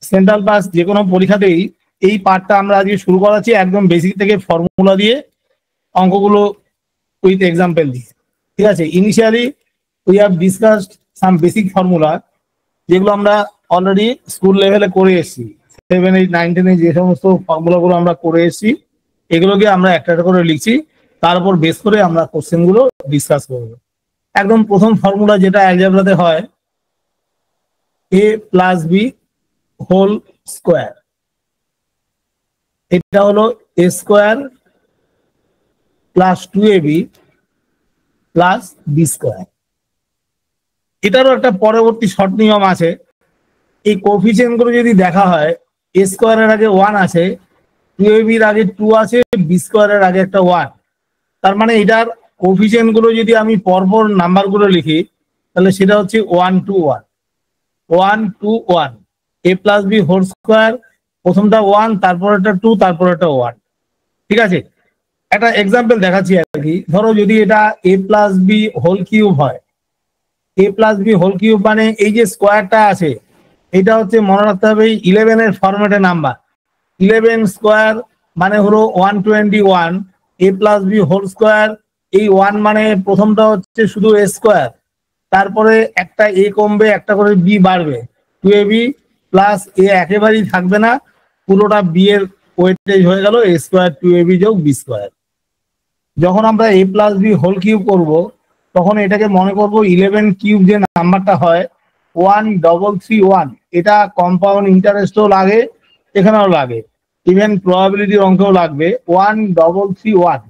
Central pass যে কোনো পরীক্ষাতেই এই পার্টটা আমরা আজকে শুরু করাচ্ছি একদম বেসিক থেকে ফর্মুলা দিয়ে অঙ্কগুলো উইথ এক্সাম্পল দিয়ে। ঠিক আছে, initially we have discussed some basic formula যেগুলো আমরা অলরেডি স্কুল লেভেলে করে এসেছি। 7, 8, 9, 10 যে সমস্ত ফর্মুলাগুলো আমরা করে এসেছি এগুলোকে আমরা একটা একটা করে লিখছি, তার উপর বেস করে আমরা কোশ্চেনগুলো ডিসকাস করব। একদম প্রথম ফর্মুলা যেটা অ্যালজেব্রাতে হয়, a plus B whole square, এটা হলো a square plus 2ab plus B square. এটারও একটা পরবর্তী শর্ট নিয়ম আছে। এই কোএফিসিয়েন্ট গুলো যদি দেখা হয়, a স্কোয়ারের আগে 1 আছে, 2ab এর আগে 2 আছে, বি স্কোয়ারের আগে একটা 1। তার মানে এটার কোএফিসিয়েন্ট গুলো যদি আমি পরপর নাম্বার গুলো লিখি তাহলে সেটা হচ্ছে 1 2 1 1 2 1। a plus B whole square, প্রথমটা 1, তারপর একটা 2, তারপর একটা 1। ঠিক আছে, একটা এক্সাম্পল দেখাচ্ছি আর কি। ধরো যদি এটা a plus B whole cube হয়, a plus B whole cube মানে এই যে স্কোয়ারটা আছে এটা হচ্ছে মনে রাখতে হবে 11 এর ফরম্যাটে নাম্বার। 11 স্কোয়ার মানে হলো 121, a plus B whole square, এই 1 মানে প্রথমটা হচ্ছে শুধু a স্কোয়ার, তারপরে একটা a কমবে, একটা করে b বাড়বে, 2ab প্লাস a একেবারেই থাকবে না, পুরোটা b এর ওয়েটেজ হয়ে গেল a স্কোয়ার 2ab যোগ b স্কোয়ার। যখন আমরা a plus B whole cube করবো তখন এটাকে মনে করব 11 কিউব যে নাম্বারটা হয় 1331। এটা কম্পাউন্ড ইন্টারেস্টও লাগে, এখানেও লাগে, ইভেন প্রবাবিলিটির অঙ্কেও লাগবে 1331।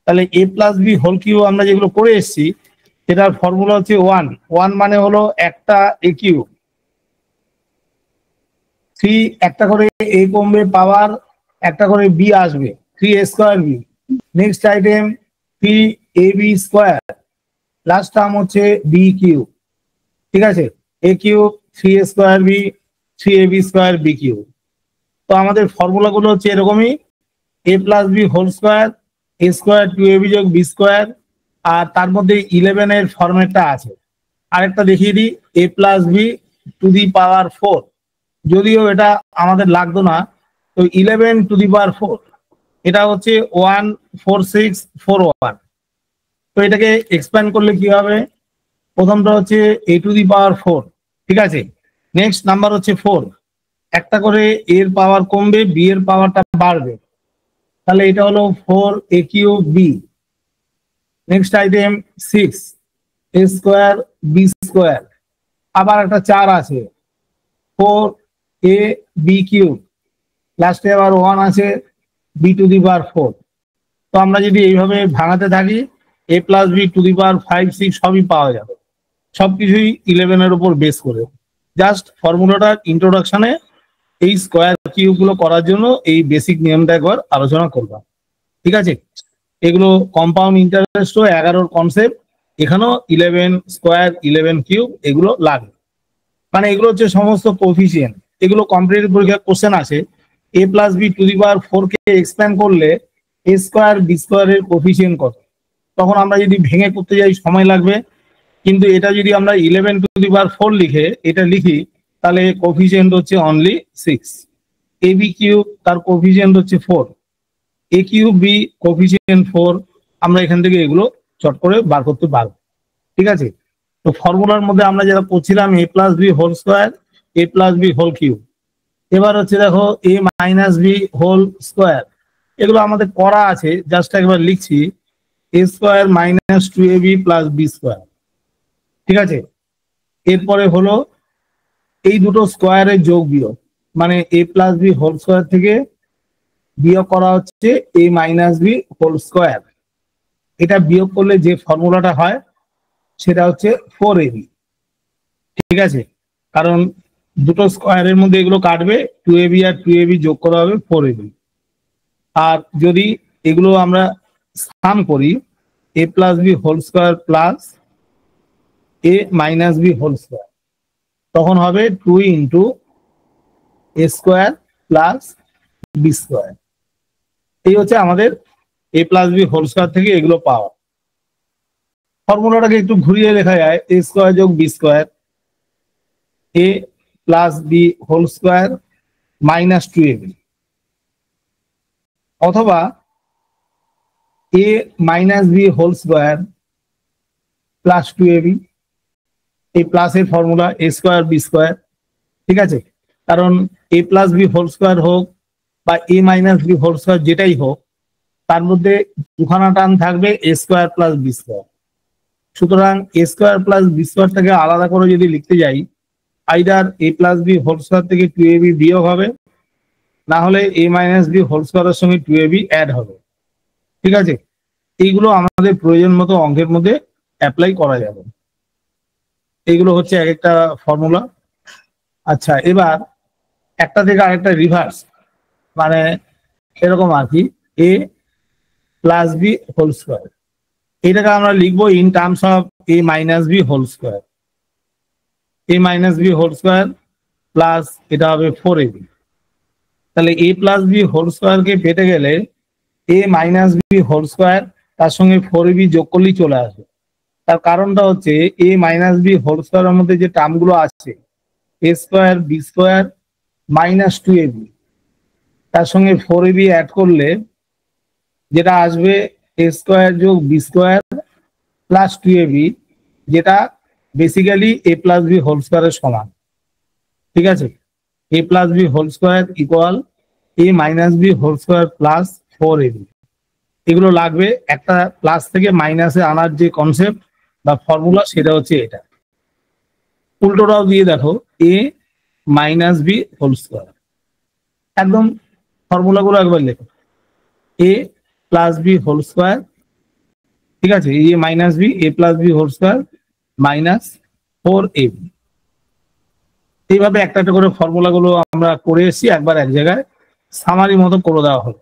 তাহলে a plus B whole cube আমরা যেগুলো করে এসেছি সেটার ফর্মুলা হচ্ছে 1 মানে হলো একটা a কিউব, 3 একটা করে a কমবে পাওয়ার, একটা করে b আসবে, 3a square b। Next item 3ab square, last term হচ্ছে বি কিউব। ঠিক আছে, A cube 3a square B, 3ab square B cube. তো আমাদের ফর্মুলা গুলো হচ্ছে এরকমই, a plus B whole square, a square 2ab যোগ বি স্কোয়ার, আর তার মধ্যে 11 এর ফরম্যাটটা আছে। আরেকটা দেখিয়ে দিই, a plus B to the power 4, যদিও এটা আমাদের লাগতো না, তো 11 টু দি পাওয়ার 4 এটা হচ্ছে 14641। তো এটাকে এক্সপ্যান্ড করলে কি হবে, প্রথমটা হচ্ছে a টু দি পাওয়ার 4। ঠিক আছে, নেক্সট নাম্বার হচ্ছে 4, একটা করে এর পাওয়ার কমবে, বি এর পাওয়ারটা বাড়বে, তাহলে এটা হলো 4a cube b. Next item 6 a square B square, আবার একটা 4 আছে, 4a বি কিউব, লাস্টে আবার 1 আছে, বি টু দি পাওয়ার 4। তো আমরা যদি এইভাবে ভাঙাতে থাকি a plus B to the power 5 6 সবই পাওয়া যাবে, সবকিছুই 11 এর উপর বেস করে। জাস্ট ফর্মুলাটার ইন্ট্রোডাকশনে এই স্কোয়ার কিউব গুলো করার জন্য এই বেসিক নিয়মটা একবার আলোচনা করলাম। ঠিক আছে, এগুলো কম্পাউন্ড ইন্টারেস্ট 11 কনসেপ্ট, এখানেও 11 স্কোয়ার 11 কিউব এগুলো লাগে, মানে এগুলো হচ্ছে সমস্ত কোএফিসিয়েন্ট। এগুলো কম্পিটিটিভ পরীক্ষার কোশ্চেন আছে, a plus B to the power 4 কে এক্সপ্যান্ড করলে a স্কোয়ার বি স্কোয়ারের কোএফিসিয়েন্ট কত, তখন আমরা যদি ভেঙে করতে যাই সময় লাগবে, কিন্তু এটা যদি আমরা 11 টু দি পাওয়ার 4 লিখে এটা লিখি তাহলে কোএফিসিয়েন্ট হচ্ছে অনলি 6। এ বি কিউব তার কোএফিসিয়েন্ট হচ্ছে 4, এ কিউব বি কোএফিসিয়েন্ট 4, আমরা এখান থেকে এগুলো চট করে বার করতে পারবো। ঠিক আছে, তো ফর্মুলার মধ্যে আমরা যেটা করছিলাম a plus B whole square, a plus B whole cube. এবার হচ্ছে দেখো a minus b whole square, এগুলো আমাদের করা আছে, জাস্ট একবার লিখছি a square minus 2ab plus B square. ঠিক আছে, এরপরে হলো এই দুটো স্কোয়ারের যোগ বিয়োগ, মানে a plus B whole square থেকে বিয়োগ করা হচ্ছে a minus b whole square. এটা বিয়োগ করলে যে ফর্মুলাটা হয় সেটা হচ্ছে 4ab। ঠিক আছে, কারণ দুটো স্কোয়ারের মধ্যে এগুলো কাটবে, 2ab আর 2ab যোগ করা হবে 4ab। আর যদি এগুলো আমরা সাম করি a plus B whole square plus a minus b whole square, তখন হবে 2 into a square plus B square. এই হচ্ছে আমাদের a plus B whole square থেকে এগুলো পাওয়া। ফর্মুলাটাকে একটু ঘুরিয়ে লেখা যায় a স্কোয়ার যোগ B square, a plus B whole square minus 2ab, অথবা a minus b whole square plus 2ab। এই প্লাসের formula a square B square, ঠিক আছে? কারণ a plus B whole square হোক বা a minus b whole square যেটাই হোক, তার মধ্যে দুখানা টার্ম থাকবে a square plus B square. সুতরাং a স্কোয়ার প্লাস বি স্কোয়ারটাকে আলাদা করে যদি লিখতে যাই, either a plus B whole square থেকে 2ab বিয়োগ হবে, না হলে a মাইনাস বি হোল স্কোয়ারের সঙ্গে 2ab অ্যাড হবে, ঠিক আছে? এইগুলো আমাদের প্রয়োজন মতো অঙ্কের মধ্যে অ্যাপ্লাই করা যাবে। এইগুলো হচ্ছে এক একটা ফর্মুলা। আচ্ছা, এবার একটা থেকে আরেকটা রিভার্স, মানে এরকম আর কি, a plus B whole square, এটাকে আমরা লিখবো in terms of a minus b whole square. a minus b whole square plus এটা হবে 4ab। তাহলে a প্লাস বি হোল স্কোয়ারকে পেতে গেলে a minus b whole square তার সঙ্গে 4ab যোগ করলেই চলে আসবে। তার কারণটা হচ্ছে a মাইনাস বি হোল স্কোয়ারের মধ্যে যে টার্মগুলো আছে a square B square minus 2ab, তার সঙ্গে 4ab অ্যাড করলে যেটা আসবে a স্কোয়ার যোগ বি স্কোয়ার প্লাস 2ab, যেটা basically a plus B whole স্কোয়ারের সমান, ঠিক আছে? a plus B whole square equal a minus b whole square plus 4ab। এগুলো লাগবে, একটা প্লাস থেকে মাইনাসে আনার যে কনসেপ্ট বা ফর্মুলা সেটা হচ্ছে এটা। উল্টোটাও দিয়ে দেখো, a minus b whole square, একদম ফর্মুলাগুলো একবার লেখো, a plus B whole square, ঠিক আছে? a minus b, a plus B whole square minus 4ab। এইভাবে একটা একটা করে ফর্মুলাগুলো আমরা করে এসেছি, একবার এক জায়গায় সামারি মতো করে দেওয়া হলো।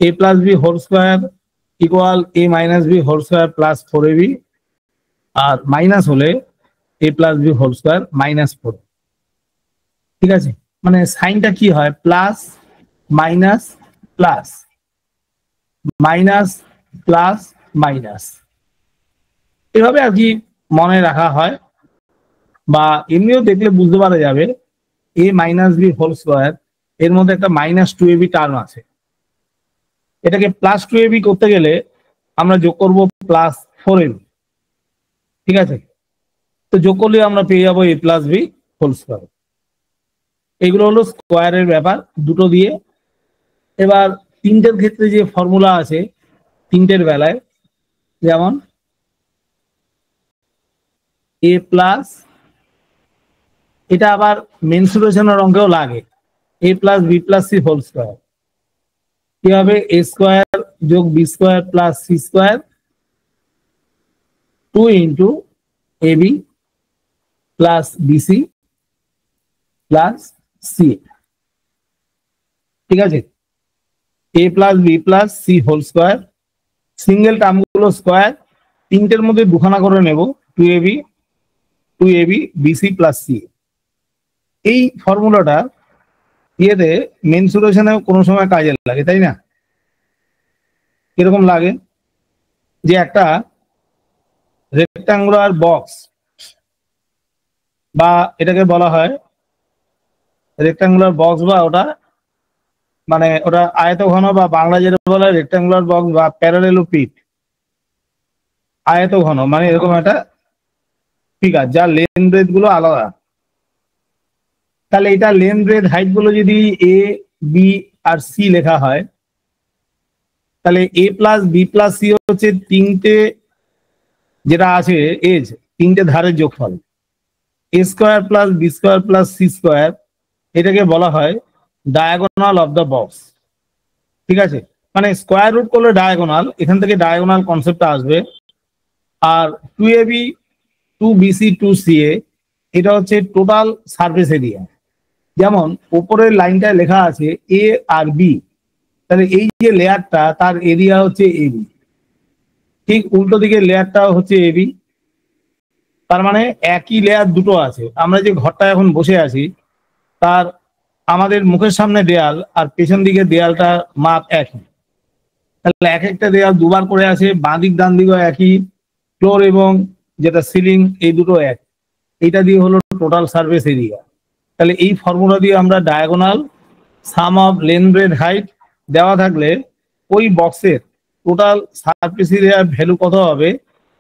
a plus B whole square equal a minus b whole square plus 4ab, আর মাইনাস হলে a plus B whole square minus 4, ঠিক আছে? মানে সাইনটা কি হয়, plus minus plus minus plus minus, এভাবে আর কি মনে রাখা হয়, বা এমনিও দেখলে বুঝতে পারা যাবে a minus b whole square এর মধ্যে একটা মাইনাস 2ab টার্ম আছে। এটাকে প্লাস 2ab করতে গেলে আমরা যোগ করব প্লাস 4ab, ঠিক আছে? তো যোগ করলে আমরা পেয়ে যাবো a plus B whole square. এগুলো হলো স্কোয়ারের ব্যাপার দুটো দিয়ে। এবার তিনটের ক্ষেত্রে যে ফর্মুলা আছে তিনটের বেলায়, যেমন a প্লাস, এটা আবার মেনসুরেশনের অঙ্কেও লাগে, a plus B plus C whole square, কি হবে a স্কোয়ার যোগ B square plus C square 2 into ab plus BC plus C, ঠিক আছে? a plus B plus C whole square, single টার্মগুলো স্কোয়ার, তিনটের মধ্যে দুখানা করে নেব, 2ab বিসি প্লাস সি। এই ফর্মুলাটা ইয়েতে মেনসুরেশনে কোনো সময় কাজে লাগে, তাই না? কিরকম লাগে, যে একটা রেক্টাঙ্গুলার বক্স, বা এটাকে বলা হয় রেক্টাঙ্গুলার বক্স, বা ওটা মানে ওটা আয়তঘন, বা বাংলা যেটা বলা হয় রেক্টাঙ্গুলার বক্স বা প্যারালেলোপিড। আয়তঘন মানে এরকম একটা ফিগার যার লেন্থ ব্রেথ গুলো আলাদা। তাহলে এটা লেন্থ ব্রেথ হাইট গুলো যদি a b আর c লেখা হয়, তাহলে a plus B plus c হচ্ছে তিনটে যেটা আছে এজ, তিনটে ধারের যোগফল। a square plus B square plus C square, এটাকে বলা হয় ডায়াগোনাল অফ দ্য বক্স, ঠিক আছে? মানে স্কোয়ার রুট করলে ডায়াগোনাল, এখান থেকে ডায়াগোনাল কনসেপ্টটা আসবে। আর 2ab 2bc 2ca এটা হচ্ছে টোটাল সারফেস এরিয়া। যেমন উপরের লাইনটায় লেখা আছে a আর b, তাহলে এই যে লেয়ারটা তার এরিয়া হচ্ছে ab, ঠিক উল্টো দিকে লেয়ারটাও হচ্ছে ab। তার মানে একই লেয়ার দুটো আছে। আমরা যে ঘরটা এখন বসে আছি তার আমাদের মুখের সামনে দেয়াল আর পেছন দিকে দেয়ালটা মাপ একই, তাহলে এক একটা দেয়াল দুবার করে আছে, বাঁ দিক ডান দিকও একই, ফ্লোর এবং যেটা সিলিং এই দুটো এক, এইটা দিয়ে হলো টোটাল সারফেস এরিয়া। তাহলে এই ফর্মুলা দিয়ে আমরা diagonal some of length breadth height দেওয়া থাকলে ওই বক্সের টোটাল সারফেস এরিয়ার ভ্যালু কত হবে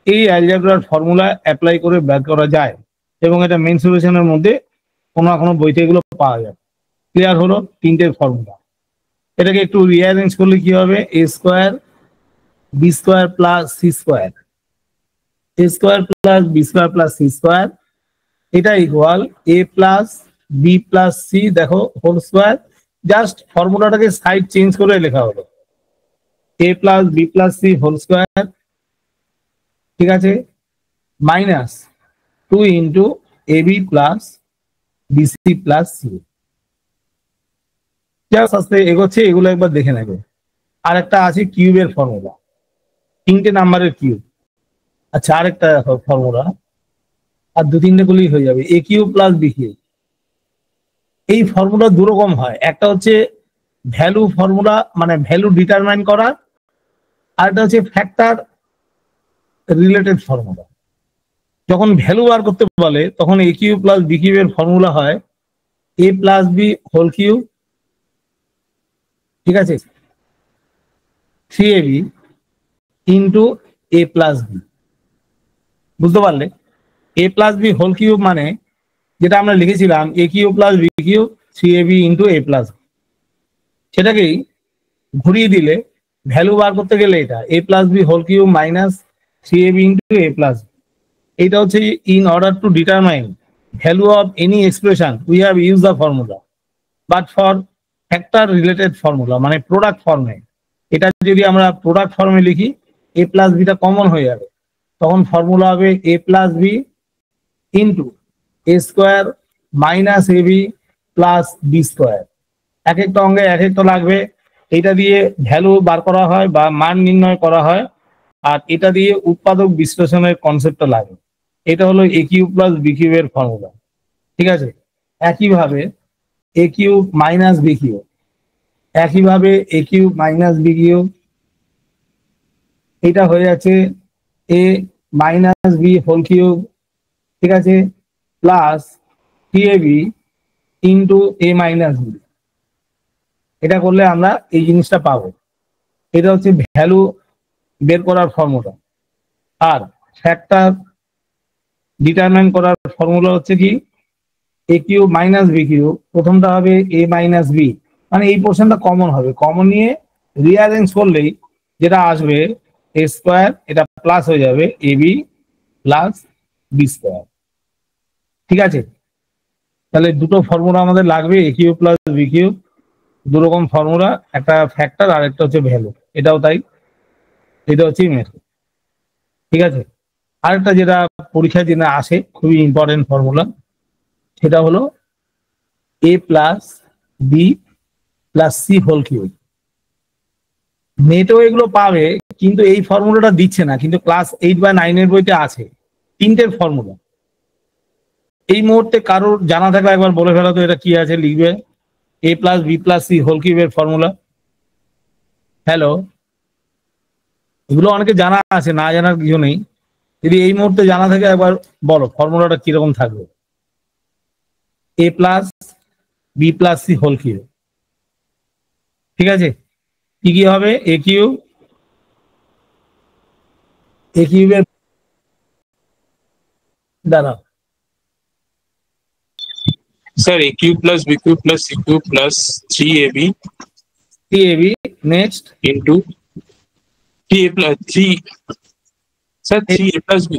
এই অ্যালজেব্রার ফর্মুলা অ্যাপ্লাই করে বের করা যায়, এবং এটা মেনসুরেশনের মধ্যে কোনো না কোনো বইতে এগুলো পাওয়া যায়। ক্লিয়ার হলো তিনটের ফর্মুলা। এটাকে একটু রিঅ্যারেঞ্জ করলে কি হবে, A square B square plus C square, A square plus B square plus C square, এটা equal A plus B plus C দেখো হোল স্কোয়ার। জাস্ট ফর্মুলাটাকে সাইড চেঞ্জ করে লেখা হলো A plus B plus C whole square, ঠিক আছে, minus 2 into A B plus BC plus C. Just আস্তে এগোচ্ছে, এগুলো একবার দেখে নেবে। আর একটা আছে কিউবের ফর্মুলা, 3টে নাম্বারের কিউব। আচ্ছা আরেকটা ফর্মুলা, আর 2-3টে গুলি হয়ে যাবে, A cube plus B cube. এই ফর্মুলা দুরকম হয়, একটা হচ্ছে ভ্যালু ফর্মুলা মানে ভ্যালু ডিটারমাইন করা, আর একটা হচ্ছে ফ্যাক্টর রিলেটেড ফর্মুলা। যখন ভ্যালু বার করতে বলে তখন এ কিউব প্লাস বি কিউবের ফর্মুলা হয় A plus B whole cube, ঠিক আছে, 3ab into A plus B. বুঝতে পারলে? A plus B whole cube মানে যেটা আমরা লিখেছিলাম A cube plus B cube 3ab into A plus B, সেটাকেই ঘুরিয়ে দিলে ভ্যালু বার করতে গেলে এটা A plus B whole cube minus 3ab into A plus B. এটা হচ্ছে in order to determine value of any expression we have use the formula, but for factor related formula মানে প্রোডাক্ট ফর্মে, এটা যদি আমরা প্রোডাক্ট ফর্মে লিখি এ plus beta common হয়ে যাবে, তখন ফর্মুলা হবে এ প্লাস বি ইন্টু এ স্কোয়ার মাইনাস এ বি প্লাস বি স্কোয়ার। এক একটা অঙ্গে এক একটা লাগবে, এটা দিয়ে ভ্যালু বার করা হয় বা মান নির্ণয় করা হয়, আর এটা দিয়ে উৎপাদক বিশ্লেষণের কনসেপ্টটা লাগে। এটা হলো এ কিউব প্লাস বি কিউবের ফর্মুলা, ঠিক আছে। একইভাবে এ কিউব মাইনাস বি কিউব, একইভাবে এ কিউব মাইনাস বি কিউব, এটা হয়ে যাচ্ছে এ মাইনাস বি হোল কিউব, ঠিক আছে, প্লাস 3ab ইন্টু এ মাইনাস বি। এটা করলে আমরা এই জিনিসটা পাবো। এটা হচ্ছে ভ্যালু বের করার ফর্মুলা। আর ফ্যাক্টর ডিটারমাইন করার ফর্মুলা হচ্ছে কি এ কিউব মাইনাস বি কিউব, প্রথমটা হবে এ মাইনাস বি, মানে এই পোর্শনটা কমন হবে, কমন নিয়ে রিঅ্যারেঞ্জ করলেই যেটা আসবে এ স্কোয়ার, এটা প্লাস হয়ে যাবে এ বি প্লাস বি স্কোয়ার, ঠিক আছে। তাহলে দুটো ফর্মুলা আমাদের লাগবে, এ কিউব প্লাস বি কিউব, দুরকম ফর্মুলা, একটা ফ্যাক্টর আর একটা হচ্ছে ভ্যালু, এটাও তাই। এটা হচ্ছে মেথড, ঠিক আছে। আরেকটা যেটা পরীক্ষায় যেটা আসে খুবই ইম্পর্টেন্ট ফর্মুলা, সেটা হলো A plus B plus C whole cube. নেটেও এগুলো পাবে, কিন্তু এই ফর্মুলাটা দিচ্ছে না, কিন্তু ক্লাস 8 বা 9 এর বইতে আছে 3টের ফর্মুলা। এই মুহূর্তে কারোর জানা থাকলে একবার বলে ফেলা তো এটা কি আছে, লিখবে A plus B plus C whole কিউবের ফর্মুলা। হ্যালো, এগুলো অনেকে জানা আছে, না জানার কিছু নেই। যদি এই মুহূর্তে জানা থাকে একবার বলো ফর্মুলাটা কিরকম থাকবে। A plus B plus C whole cube, ঠিক আছে। কি কি হবে, এ কিউব, এ কিউবের দাঁড়াও Sir, a cube plus b cube plus c cube plus 3ab 3ab next into 3a plus 3. Sir, 3a plus b.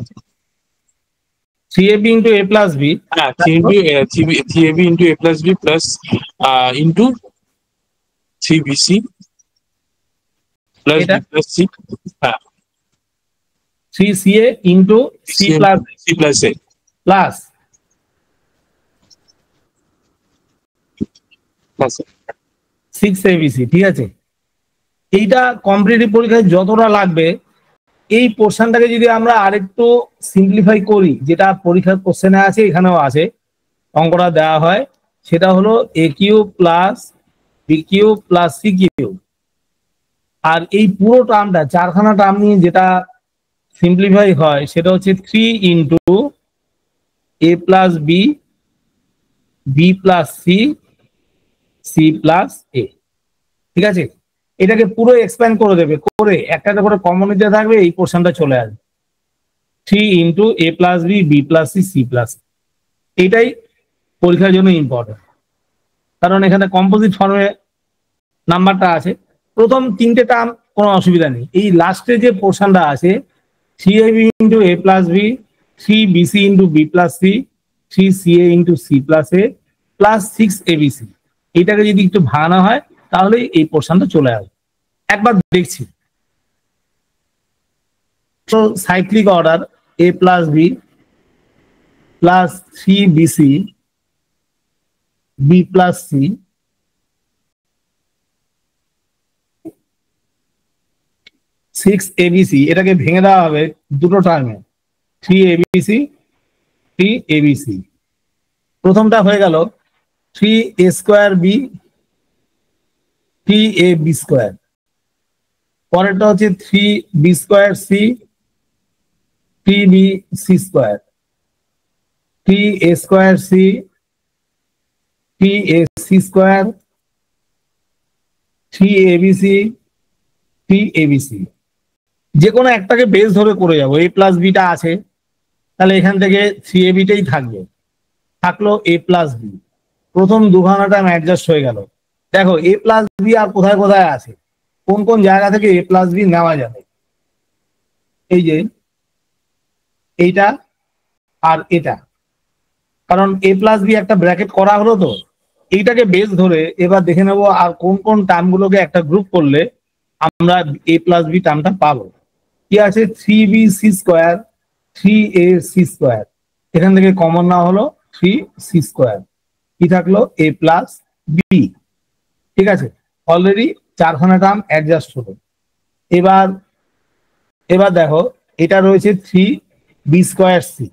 3ab into a plus b, 3ab into a plus b plus into 3bc plus b plus c. 3ca into c plus a plus 6abc, ঠিক আছে। এইটা competitive পরীক্ষায় যতটা লাগবে, এই পোর্শনটাকে যদি আমরা আরেকটু সিম্পলিফাই করি, যেটা পরীক্ষার কোশ্চেনে আছে এখানেও আছে, অঙ্কটা দেওয়া হয়, সেটা হলো A cube plus B cube plus C cube. আর এই পুরো টার্মটা, চারখানা টার্ম নিয়ে যেটা সিম্পলিফাই হয় সেটা হচ্ছে 3 into A plus B B plus C, C plus A. ঠিক আছে, এটাকে পুরো এক্সপ্যান্ড করে দেবে, করে একটা করে কমন নিতে থাকবে, এই পোর্শনটা চলে আসবে 3 into A plus B, B plus C, C plus. এটাই পরীক্ষার জন্য ইম্পর্টেন্ট, কারণ এখানে কম্পোজিট ফর্মে নাম্বারটা আছে। প্রথম তিনটে টার্ম কোনো অসুবিধা নেই, এই লাস্টে যে পোর্শনটা আছে 3ab into A plus B, 3bc into B plus C, 3ca into C plus A plus 6abc, এইটাকে যদি একটু ভাঙানো হয় তাহলে এই পোর্শনটা চলে আসবে। একবার দেখছি, তো cyclic order a plus B plus 3bc b plus c, 6abc, এটাকে ভেঙে দেওয়া হবে দুটো টার্মে, 3abc 3abc। প্রথমটা হয়ে গেল 3a square B 3ab square, পরেরটা হচ্ছে 3b square c 3bc square, 3a square c 3ac square, 3abc 3abc। যে কোনো একটাকে বেস ধরে করে যাবো, a প্লাস বিটা আছে, তাহলে এখান থেকে 3abটাই থাকবে, থাকলো a প্লাস বি। প্রথম দুখানাটা অ্যাডজাস্ট হয়ে গেল। দেখো a প্লাস বি আর কোথায় কোথায় আছে, কোন কোন জায়গা থেকে a প্লাস বি নেওয়া যাবে, এই যে এইটা আর এটা, কারণ a প্লাস বি একটা ব্র্যাকেট করা হলো, তো এইটাকে বেস ধরে এবার দেখে নেবো আর কোন কোন টার্মগুলোকে একটা গ্রুপ করলে আমরা a প্লাস বি টার্মটা পাবো। কি আছে, 3bc স্কোয়ার 3ac স্কোয়ার, এখান থেকে কমন না হলো 3c স্কোয়ার, কি থাকলো a প্লাস বি। ঠিক আছে, অলরেডি চারখানা টার্ম অ্যাডজাস্ট হলো। এবার এবার দেখো এটা রয়েছে 3b স্কোয়ার সি,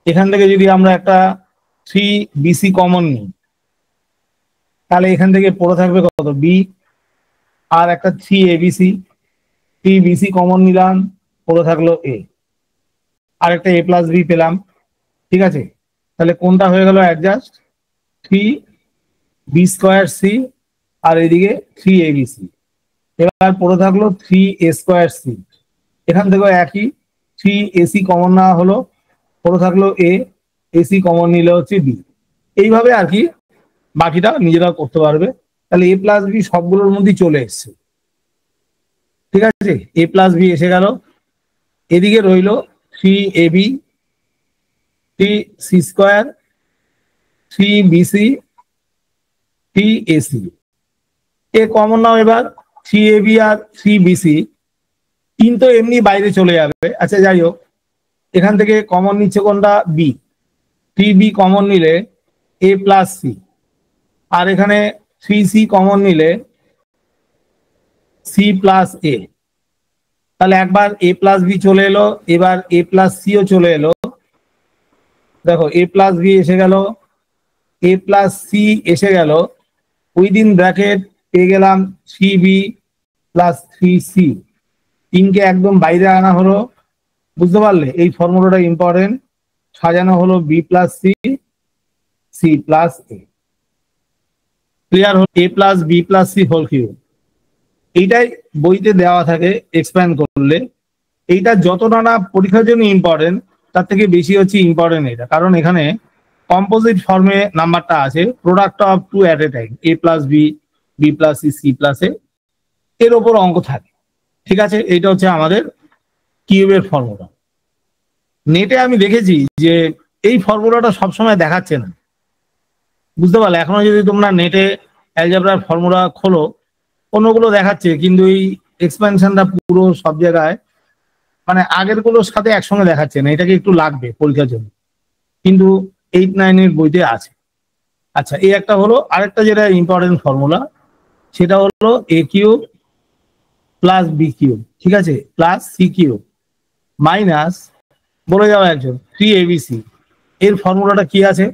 এখান থেকে যদি আমরা একটা 3bc কমন নিই তাহলে এখান থেকে পড়ে থাকবে কত, বি, আর একটা 3abc, 3bc কমন নিলাম, পড়ে থাকলো এ, আর একটা a প্লাস বি পেলাম। ঠিক আছে, তাহলে কোনটা হয়ে গেল অ্যাডজাস্ট, 3b স্কোয়ার সি আর এদিকে 3abc। এবার পড়ে থাকলো 3a স্কোয়ার সি, এখান থেকেও একই, 3ac কমন নেওয়া হলো, পড়ে থাকলো এ, এসি কমন নিলে হচ্ছে বি। এইভাবে আর কি বাকিটা নিজেরা করতে পারবে। তাহলে a প্লাস বি সবগুলোর মধ্যেই চলে এসছে। ঠিক আছে, a প্লাস বি এসে গেল, এদিকে রইল 3ab 3c square 3bc 3ac, a common নাও এবার 3ab আর 3bc, কিন্তু এমনি বাইরে চলে যাবে। আচ্ছা যাই হোক, এখান থেকে কমন নিচ্ছে কোনটা, বি, 3b কমন নিলে a প্লাস সি, আর এখানে 3c কমন নিলে c প্লাস এ। তাহলে একবার a প্লাস বি চলে এলো, এবার a প্লাস সিও চলে এলো। দেখো a প্লাস বি এসে গেল, a প্লাস সি এসে গেল, উইদিন ব্র্যাকেট পেয়ে গেলাম 3b প্লাস 3c, তিনকে একদম বাইরে আনা হলো। বুঝতে পারলে এই ফর্মুলাটা ইম্পর্টেন্ট, সাজানো হলো B plus C, C plus A. Clear হল, a plus B plus C whole cube. এইটাই বইতে দেওয়া থাকে এক্সপ্যান্ড করলে। এইটা যতটা না পরীক্ষার জন্য ইম্পর্টেন্ট, তার থেকে বেশি হচ্ছে ইম্পর্টেন্ট এটা, কারণ এখানে কম্পোজিট ফর্মে নাম্বারটা আছে, product of two at a time, a plus B, B plus C, C plus A, এর ওপর অঙ্ক থাকে। ঠিক আছে, এইটা হচ্ছে আমাদের কিউবের ফর্মুলা। নেটে আমি দেখেছি যে এই ফর্মুলাটা সবসময় দেখাচ্ছে না, বুঝতে পারলে। এখনো যদি তোমরা নেটে অ্যালজেব্রার ফর্মুলা খোলো, অন্যগুলো দেখাচ্ছে, কিন্তু এই এক্সপ্যানশনটা পুরো সব জায়গায় মানে আগের গুলোর সাথে একসঙ্গে দেখাচ্ছে না। এটাকে একটু লাগবে পরীক্ষার জন্য, কিন্তু 8-9 এর বইতে আছে। আচ্ছা, এই একটা হলো। আরেকটা যেটা ইম্পর্টেন্ট ফর্মুলা, সেটা হলো A cube plus B cube, ঠিক আছে, প্লাস সি কিউব মাইনাস, বলে যাও একজন, 3abc। এর ফর্মুলাটা কি আছে,